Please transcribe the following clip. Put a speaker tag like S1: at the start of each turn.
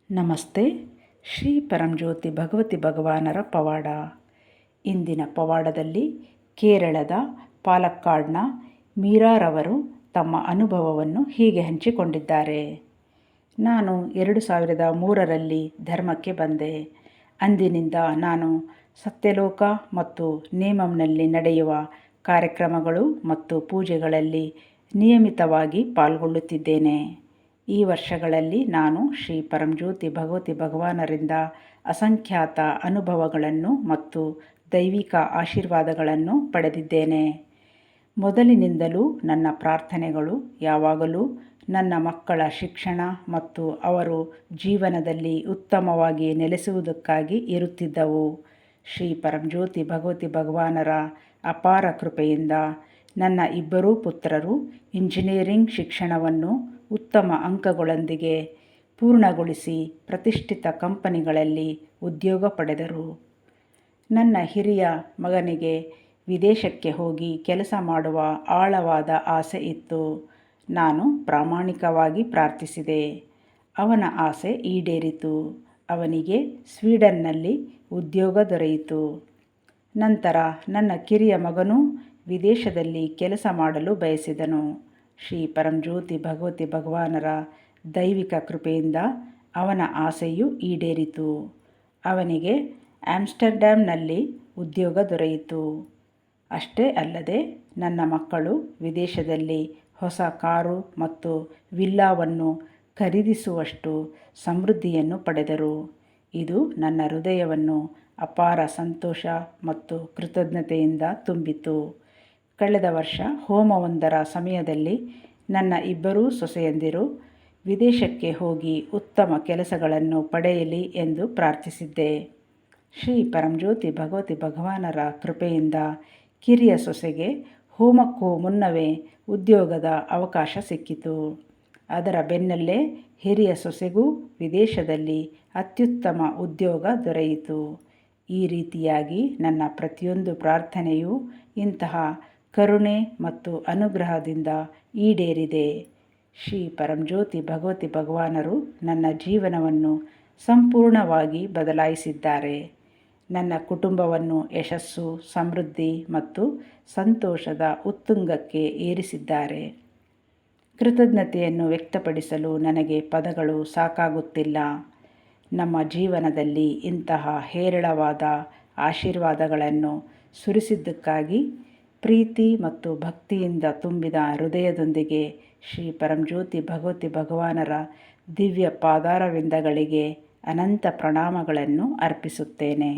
S1: ನಮಸ್ತೆ. ಶ್ರೀ ಪರಂಜ್ಯೋತಿ ಭಗವತಿ ಭಗವಾನರ ಪವಾಡ. ಇಂದಿನ ಪವಾಡದಲ್ಲಿ ಕೇರಳದ ಪಾಲಕ್ಕಾಡ್ನ ಮೀರಾರವರು ತಮ್ಮ ಅನುಭವವನ್ನು ಹೀಗೆ ಹಂಚಿಕೊಂಡಿದ್ದಾರೆ. ನಾನು 2003ರಲ್ಲಿ ಧರ್ಮಕ್ಕೆ ಬಂದೆ. ಅಂದಿನಿಂದ ನಾನು ಸತ್ಯಲೋಕ ಮತ್ತು ನೇಮಂನಲ್ಲಿ ನಡೆಯುವ ಕಾರ್ಯಕ್ರಮಗಳು ಮತ್ತು ಪೂಜೆಗಳಲ್ಲಿ ನಿಯಮಿತವಾಗಿ ಪಾಲ್ಗೊಳ್ಳುತ್ತಿದ್ದೇನೆ. ಈ ವರ್ಷಗಳಲ್ಲಿ ನಾನು ಶ್ರೀ ಪರಂಜ್ಯೋತಿ ಭಗವತಿ ಭಗವಾನರಿಂದ ಅಸಂಖ್ಯಾತ ಅನುಭವಗಳನ್ನು ಮತ್ತು ದೈವಿಕ ಆಶೀರ್ವಾದಗಳನ್ನು ಪಡೆದಿದ್ದೇನೆ. ಮೊದಲಿನಿಂದಲೂ ನನ್ನ ಪ್ರಾರ್ಥನೆಗಳು ಯಾವಾಗಲೂ ನನ್ನ ಮಕ್ಕಳ ಶಿಕ್ಷಣ ಮತ್ತು ಅವರು ಜೀವನದಲ್ಲಿ ಉತ್ತಮವಾಗಿ ನೆಲೆಸುವುದಕ್ಕಾಗಿ ಇರುತ್ತಿದ್ದವು. ಶ್ರೀ ಪರಂಜ್ಯೋತಿ ಭಗವತಿ ಭಗವಾನರ ಅಪಾರ ಕೃಪೆಯಿಂದ ನನ್ನ ಇಬ್ಬರೂ ಪುತ್ರರು ಇಂಜಿನಿಯರಿಂಗ್ ಶಿಕ್ಷಣವನ್ನು ಉತ್ತಮ ಅಂಕಗಳೊಂದಿಗೆ ಪೂರ್ಣಗೊಳಿಸಿ ಪ್ರತಿಷ್ಠಿತ ಕಂಪನಿಗಳಲ್ಲಿ ಉದ್ಯೋಗ ಪಡೆದರು. ನನ್ನ ಹಿರಿಯ ಮಗನಿಗೆ ವಿದೇಶಕ್ಕೆ ಹೋಗಿ ಕೆಲಸ ಮಾಡುವ ಆಳವಾದ ಆಸೆ ಇತ್ತು. ನಾನು ಪ್ರಾಮಾಣಿಕವಾಗಿ ಪ್ರಾರ್ಥಿಸಿದೆ. ಅವನ ಆಸೆ ಈಡೇರಿತು. ಅವನಿಗೆ ಸ್ವೀಡನ್ನಲ್ಲಿ ಉದ್ಯೋಗ ದೊರೆಯಿತು. ನಂತರ ನನ್ನ ಕಿರಿಯ ಮಗನೂ ವಿದೇಶದಲ್ಲಿ ಕೆಲಸ ಮಾಡಲು ಬಯಸಿದನು. ಶ್ರೀ ಪರಂಜ್ಯೋತಿ ಭಗವತಿ ಭಗವಾನರ ದೈವಿಕ ಕೃಪೆಯಿಂದ ಅವನ ಆಸೆಯೂ ಈಡೇರಿತು. ಅವನಿಗೆ ಆಮ್ಸ್ಟರ್ಡ್ಯಾಮ್ನಲ್ಲಿ ಉದ್ಯೋಗ ದೊರೆಯಿತು. ಅಷ್ಟೇ ಅಲ್ಲದೆ ನನ್ನ ಮಕ್ಕಳು ವಿದೇಶದಲ್ಲಿ ಹೊಸ ಕಾರು ಮತ್ತು ವಿಲ್ಲಾವನ್ನು ಖರೀದಿಸುವಷ್ಟು ಸಮೃದ್ಧಿಯನ್ನು ಪಡೆದರು. ಇದು ನನ್ನ ಹೃದಯವನ್ನು ಅಪಾರ ಸಂತೋಷ ಮತ್ತು ಕೃತಜ್ಞತೆಯಿಂದ ತುಂಬಿತು. ಕಳೆದ ವರ್ಷ ಹೋಮವೊಂದರ ಸಮಯದಲ್ಲಿ ನನ್ನ ಇಬ್ಬರೂ ಸೊಸೆಯಂದಿರು ವಿದೇಶಕ್ಕೆ ಹೋಗಿ ಉತ್ತಮ ಕೆಲಸಗಳನ್ನು ಪಡೆಯಲಿ ಎಂದು ಪ್ರಾರ್ಥಿಸಿದ್ದೆ. ಶ್ರೀ ಪರಂಜ್ಯೋತಿ ಭಗವತಿ ಭಗವಾನರ ಕೃಪೆಯಿಂದ ಕಿರಿಯ ಸೊಸೆಗೆ ಹೋಮಕ್ಕೂ ಮುನ್ನವೇ ಉದ್ಯೋಗದ ಅವಕಾಶ ಸಿಕ್ಕಿತು. ಅದರ ಬೆನ್ನಲ್ಲೇ ಹಿರಿಯ ಸೊಸೆಗೂ ವಿದೇಶದಲ್ಲಿ ಅತ್ಯುತ್ತಮ ಉದ್ಯೋಗ ದೊರೆಯಿತು. ಈ ರೀತಿಯಾಗಿ ನನ್ನ ಪ್ರತಿಯೊಂದು ಪ್ರಾರ್ಥನೆಯೂ ಇಂತಹ ಕರುಣೆ ಮತ್ತು ಅನುಗ್ರಹದಿಂದ ಈಡೇರಿದೆ. ಶ್ರೀ ಪರಂಜ್ಯೋತಿ ಭಗವತಿ ಭಗವಾನರು ನನ್ನ ಜೀವನವನ್ನು ಸಂಪೂರ್ಣವಾಗಿ ಬದಲಾಯಿಸಿದ್ದಾರೆ. ನನ್ನ ಕುಟುಂಬವನ್ನು ಯಶಸ್ಸು, ಸಮೃದ್ಧಿ ಮತ್ತು ಸಂತೋಷದ ಉತ್ತುಂಗಕ್ಕೆ ಏರಿಸಿದ್ದಾರೆ. ಕೃತಜ್ಞತೆಯನ್ನು ವ್ಯಕ್ತಪಡಿಸಲು ನನಗೆ ಪದಗಳು ಸಾಕಾಗುತ್ತಿಲ್ಲ. ನಮ್ಮ ಜೀವನದಲ್ಲಿ ಇಂತಹ ಹೇರಳವಾದ ಆಶೀರ್ವಾದಗಳನ್ನು ಸುರಿಸಿದ್ದಕ್ಕಾಗಿ ಪ್ರೀತಿ ಮತ್ತು ಭಕ್ತಿಯಿಂದ ತುಂಬಿದ ಹೃದಯದೊಂದಿಗೆ ಶ್ರೀ ಪರಂಜ್ಯೋತಿ ಭಗವತಿ ಭಗವಾನರ ದಿವ್ಯ ಪಾದಾರವಿಂದಗಳಿಗೆ ಅನಂತ ಪ್ರಣಾಮಗಳನ್ನು ಅರ್ಪಿಸುತ್ತೇನೆ.